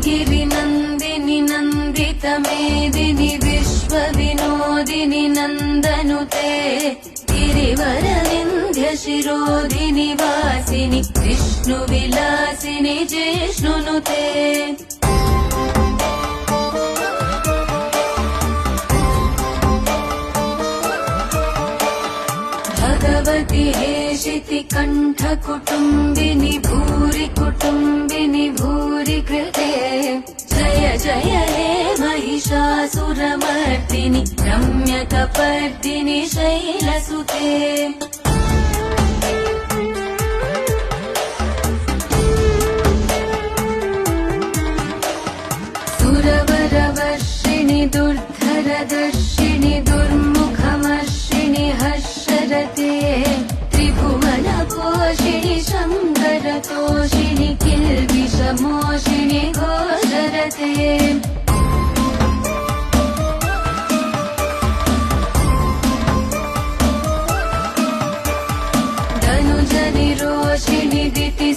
गिरिनन्दिनि नन्दितमेदिनि विश्वविनोदिनि नन्दनुते गिरिवरविन्ध्यशिरोधिनि वासिनि विष्णुविलासिनि जिष्णुनुते भगवति हेशिति कण्ठकुटुम्बिनि भूरि कुटुम्बिनि भूरि कृते जय जय हे महिषासुरमर्दिनि रम्यकपर्दिनि शैलसुते सुरवरवर्षिणि दुर्धरदर्शिनि दुर्मुखमर्षिणि हर्षरते त्रिभुवनपोषिणि शङ्करतोषिणि किल्बिषमोषिणि घोषरते धनुजनिरोषिणि दिति